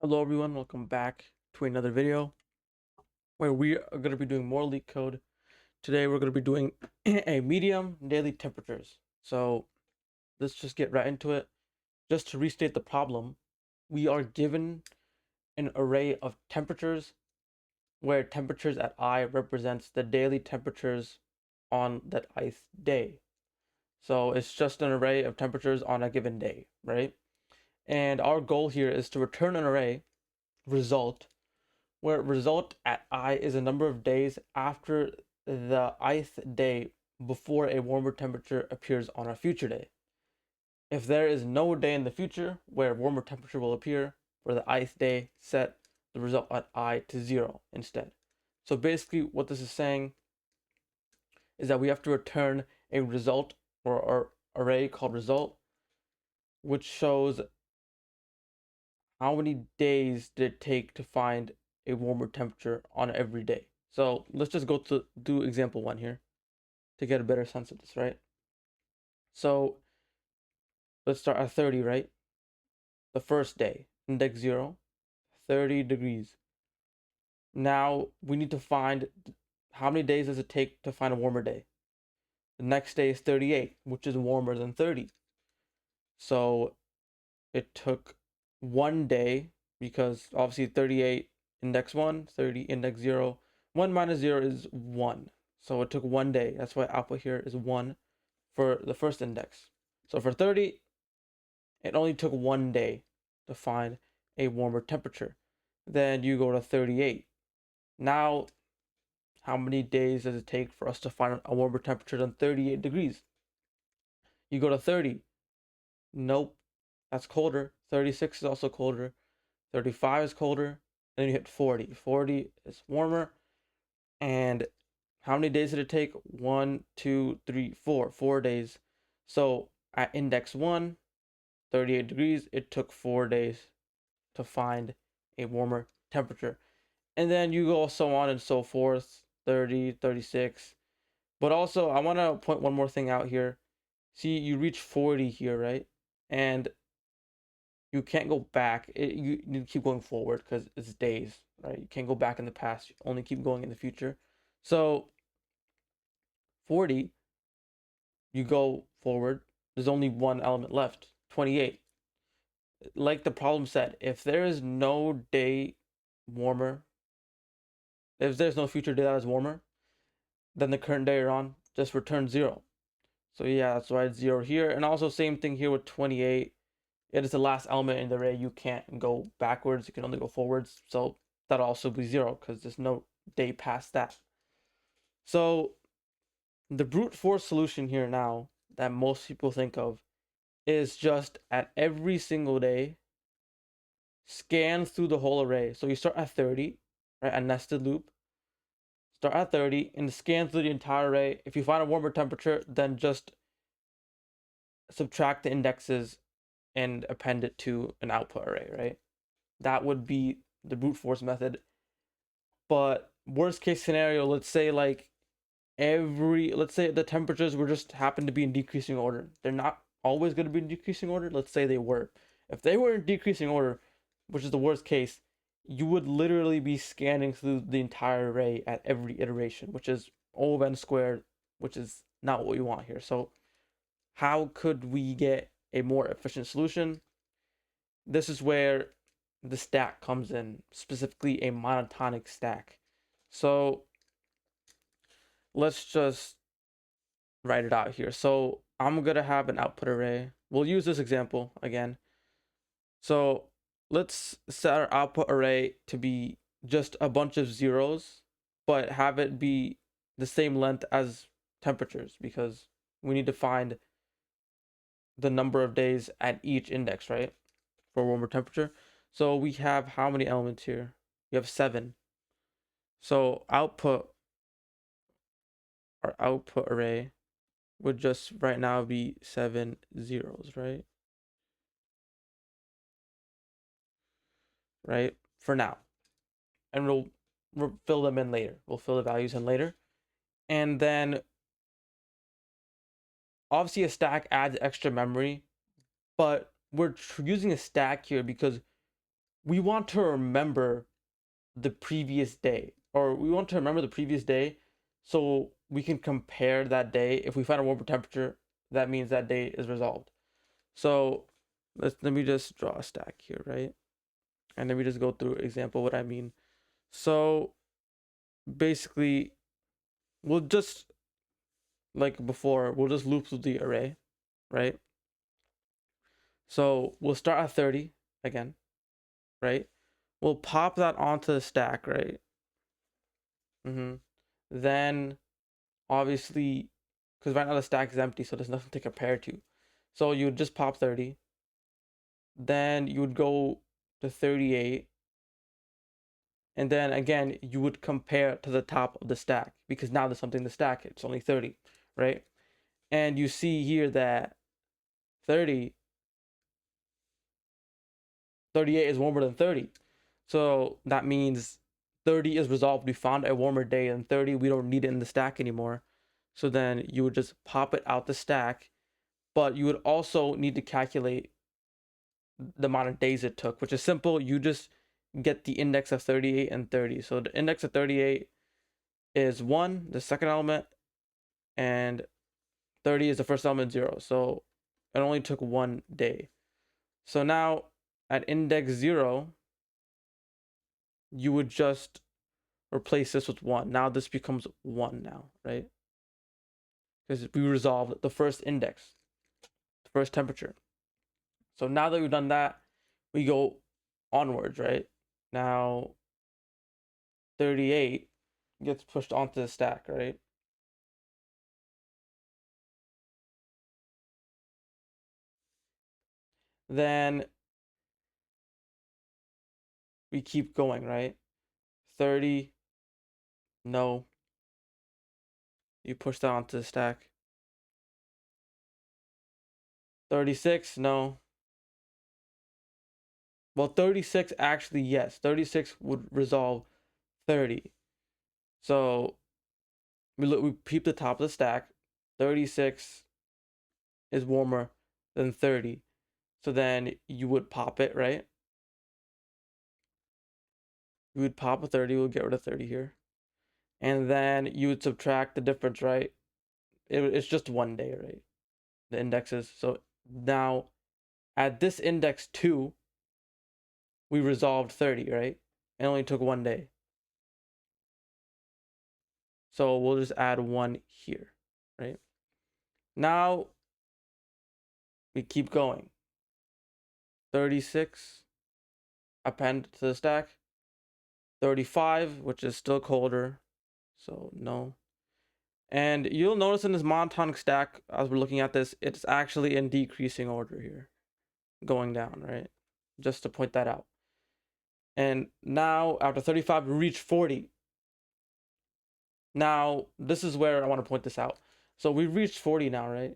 Hello everyone, welcome back to another video where we are going to be doing more Leetcode. Today we're going to be doing a medium daily temperatures. So let's just get right into it. Just to restate the problem, we are given an array of temperatures where temperatures at I represents the daily temperatures on that ith day. So it's just an array of temperatures on a given day, right? And our goal here is to return an array result where result at I is a number of days after the ith day before a warmer temperature appears on a future day. If there is no day in the future where warmer temperature will appear, for the ith day, set the result at I to 0 instead. So basically what this is saying is that we have to return a result or array called result, which shows how many days did it take to find a warmer temperature on every day. So let's just go to do example 1 here to get a better sense of this, right? So let's start at 30, right? The first day, index 0, 30 degrees. Now we need to find how many days does it take to find a warmer day. The next day is 38, which is warmer than 30. So it took 1 day, because obviously 38 index 1, 30 index 0. 1 minus 0 is 1. So it took 1 day. That's why output here is 1 for the first index. So for 30, it only took 1 day to find a warmer temperature. Then you go to 38. Now, how many days does it take for us to find a warmer temperature than 38 degrees? You go to 30. Nope, that's colder. 36 is also colder. 35 is colder. Then you hit 40. 40 is warmer. And how many days did it take? 1, 2, 3, 4. 4 days. So at index 1, 38 degrees, it took 4 days to find a warmer temperature. And then you go so on and so forth, 30, 36. But also, I want to point one more thing out here. See, you reach 40 here, right? And you can't go back. You need to keep going forward because it's days, right? You can't go back in the past. You only keep going in the future. So 40, you go forward. There's only one element left, 28. Like the problem said, if there is no day warmer, if there's no future day that is warmer than the current day you're on, just return 0. So yeah, that's why it's 0 here. And also same thing here with 28. It is the last element in the array. You can't go backwards. You can only go forwards. So that'll also be 0 because there's no day past that. So the brute force solution here now that most people think of is just at every single day, scan through the whole array. So you start at 30, right? A nested loop. Start at 30 and scan through the entire array. If you find a warmer temperature, then just subtract the indexes and append it to an output array, right? That would be the brute force method. But worst case scenario, let's say let's say the temperatures were just happen to be in decreasing order. They're not always going to be in decreasing order. Let's say they were. If they were in decreasing order, which is the worst case, you would literally be scanning through the entire array at every iteration, which is O of n squared, which is not what we want here. So how could we get a more efficient solution? This is where the stack comes in, specifically a monotonic stack. So let's just write it out here. So I'm gonna have an output array. We'll use this example again. So let's set our output array to be just a bunch of zeros, but have it be the same length as temperatures, because we need to find the number of days at each index, right? For warmer temperature. So we have how many elements here? We have 7. So our output array would just right now be 7 zeros, right? Right? For now. And we'll fill them in later. We'll fill the values in later. And then obviously a stack adds extra memory, but we're using a stack here because we want to remember the previous day, or we want to remember the previous day so we can compare that day. If we find a warmer temperature, that means that day is resolved. So let me just draw a stack here, right? And then we just go through example what I mean. So basically, we'll just, like before, we'll just loop through the array, right? So we'll start at 30 again, right? We'll pop that onto the stack, right? Then obviously, because right now the stack is empty, so there's nothing to compare to. So you would just pop 30. Then you would go to 38. And then again, you would compare to the top of the stack because now there's something to stack. It's only 30, right? And you see here that 38 is warmer than 30. So that means 30 is resolved. We found a warmer day than 30. We don't need it in the stack anymore. So then you would just pop it out the stack, but you would also need to calculate the amount of days it took, which is simple. You just get the index of 38 and 30. So the index of 38 is 1, the second element, and 30 is the first element, 0. So it only took 1 day. So now at index 0, you would just replace this with 1. Now this becomes 1 now, right? Because we resolved the first index, the first temperature. So now that we've done that, we go onwards, right? Now 38 gets pushed onto the stack, right? Then we keep going, right? 30, no. You push that onto the stack. 36, no. Well, 36 actually, yes. 36 would resolve 30. So we peep the top of the stack. 36 is warmer than 30. So then you would pop it, right? You would pop a 30, we'll get rid of 30 here. And then you would subtract the difference, right? It's just 1 day, right? The indexes. So now at this index 2, we resolved 30, right? It only took 1 day. So we'll just add 1 here, right? Now we keep going. 36, append to the stack. 35, which is still colder, so no. And you'll notice in this monotonic stack, as we're looking at this, it's actually in decreasing order here, going down, right? Just to point that out. And now after 35, we reach 40. Now, this is where I want to point this out. So we reached 40 now, right?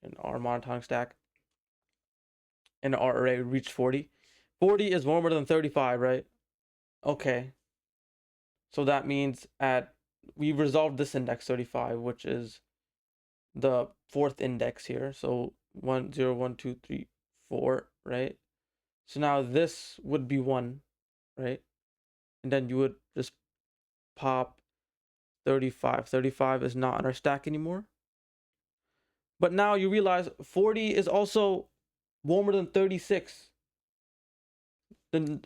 In our monotonic stack. In our array, we reached 40. 40 is warmer than 35, right? Okay. So that means we resolved this index 35, which is the 4th index here. So 1, 0, 1, 2, 3, 4, right? So now this would be 1, right? And then you would just pop 35. 35 is not in our stack anymore. But now you realize 40 is also warmer than 36. Then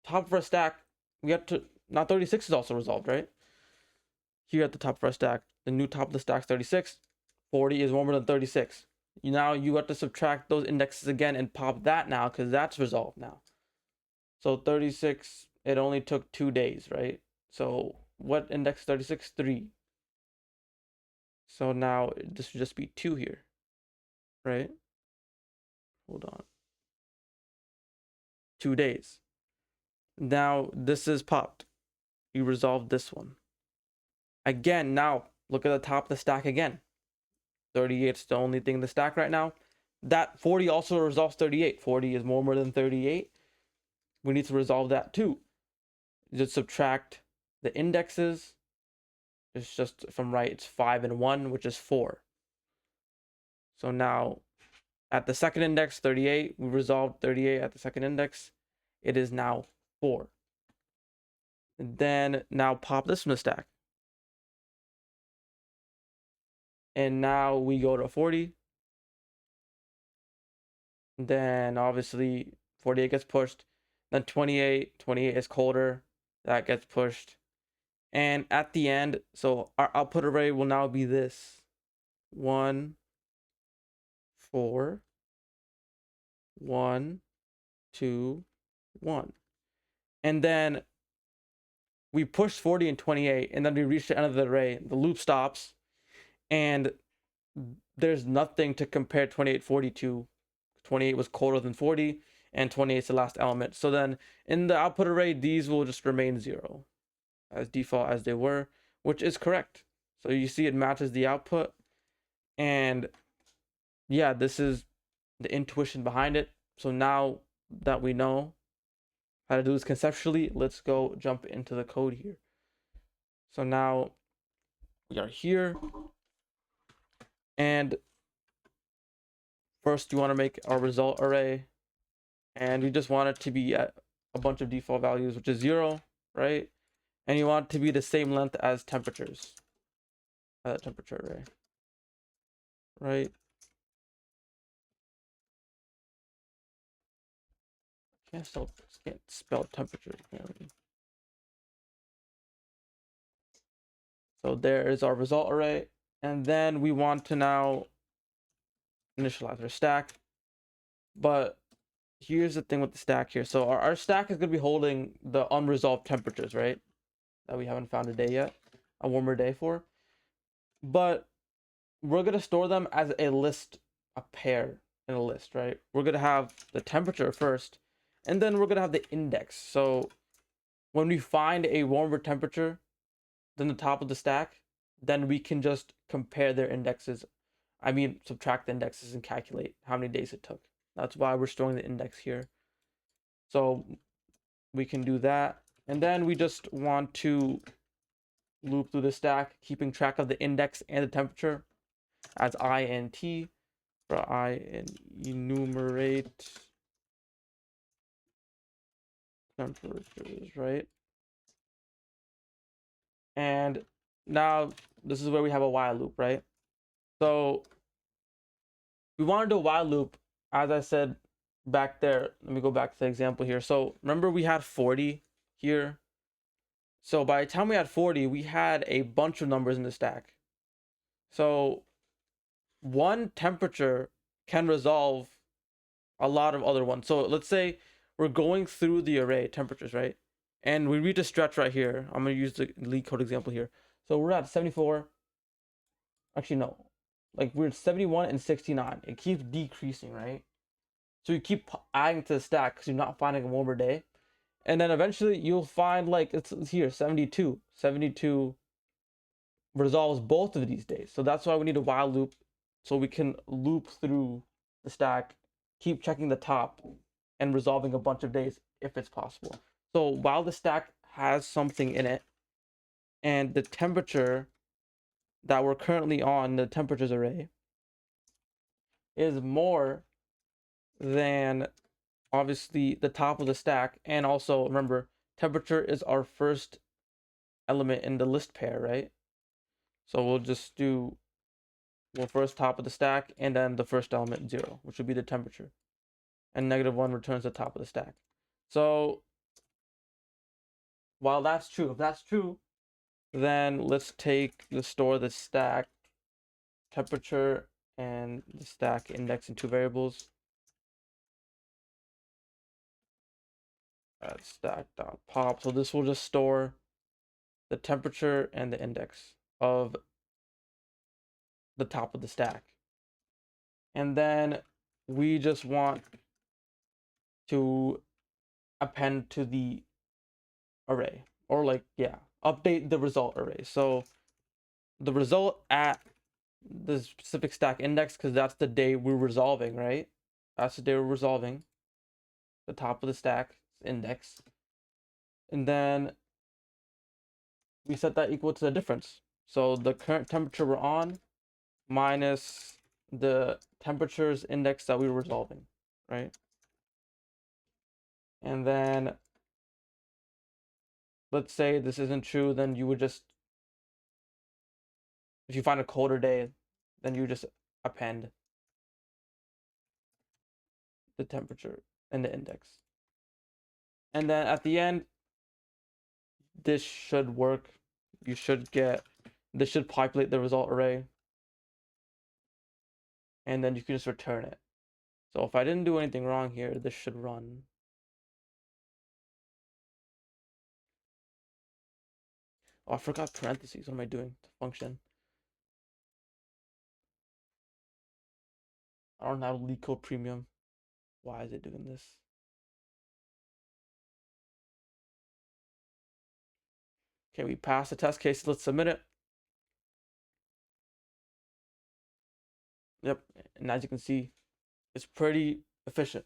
top of our stack, we have to, now 36 is also resolved, right? Here at the top of our stack, the new top of the stack is 36. 40 is warmer than 36. Now you have to subtract those indexes again and pop that now because that's resolved now. So 36, it only took 2 days, right? So what index 36? 3. So now this should just be 2 here, right? Hold on. 2 days. Now this is popped. You resolved this one. Again, now look at the top of the stack again. 38 is the only thing in the stack right now. That 40 also resolves 38. 40 is warmer than 38. We need to resolve that too. Just subtract the indexes. It's just from right, it's 5 and 1, which is 4. So now at the second index, 38, we resolved 38 at the second index. it is now 4. And then now pop this from the stack. And now we go to 40. Then obviously 48 gets pushed. Then 28 is colder. That gets pushed. And at the end, so our output array will now be this. 1, 4, 1, 2, 1. And then we push 40 and 28, and then we reach the end of the array. The loop stops, and there's nothing to compare 28, 40 to. 28 was colder than 40, and 28 is the last element. So then in the output array, these will just remain 0 as default as they were, which is correct. So you see it matches the output. And yeah, this is the intuition behind it. So now that we know how to do this conceptually, let's go jump into the code here. So now we are here. And first, you want to make our result array. And you just want it to be at a bunch of default values, which is 0, right? And you want it to be the same length as temperatures. Temperature array, right? Can't spell temperature apparently. So there is our result array, and then we want to now initialize our stack. But here's the thing with the stack here. So our stack is going to be holding the unresolved temperatures, right? That we haven't found a day yet, a warmer day for. But we're going to store them as a list, a pair in a list, right? We're going to have the temperature first, and then we're going to have the index. So when we find a warmer temperature than the top of the stack, then we can just compare their indexes. I mean, subtract the indexes and calculate how many days it took. That's why we're storing the index here. So we can do that. And then we just want to loop through the stack, keeping track of the index and the temperature as int for I and enumerate temperatures, right? And now this is where we have a while loop, right? So we want to do a while loop, as I said back there. Let me go back to the example here. So remember we had 40 here. So by the time we had 40, we had a bunch of numbers in the stack. So one temperature can resolve a lot of other ones. So let's say we're going through the array temperatures, right? And we reach a stretch right here. I'm going to use the Leetcode example here. So we're at 74. Actually, no. Like we're at 71 and 69. It keeps decreasing, right? So you keep adding to the stack because you're not finding a warmer day. And then eventually you'll find like it's here, 72. 72 resolves both of these days. So that's why we need a while loop. So we can loop through the stack, keep checking the top, and resolving a bunch of days if it's possible. So while the stack has something in it, and the temperature that we're currently on, the temperatures array, is more than obviously the top of the stack. And also remember, temperature is our first element in the list pair, right? So we'll just do, well, first top of the stack, and then the first element 0, which would be the temperature. And -1 returns the top of the stack. So while that's true, if that's true, then let's store the stack temperature and the stack index in 2 variables. Stack.pop. So this will just store the temperature and the index of the top of the stack. And then we just want to append to the array, or like, yeah, update the result array. So the result at the specific stack index, because that's the day we're resolving, right? That's the day we're resolving the top of the stack index. And then we set that equal to the difference. So the current temperature we're on minus the temperatures index that we were resolving, right? And then let's say this isn't true, then you would just, if you find a colder day, then you just append the temperature and the index. And then at the end, this should work. You should get, this should populate the result array. And then you can just return it. So if I didn't do anything wrong here, this should run. Oh, I forgot parentheses. What am I doing? The function. I don't have Leetcode Premium. Why is it doing this? Okay, we passed the test case. Let's submit it. Yep, and as you can see, it's pretty efficient.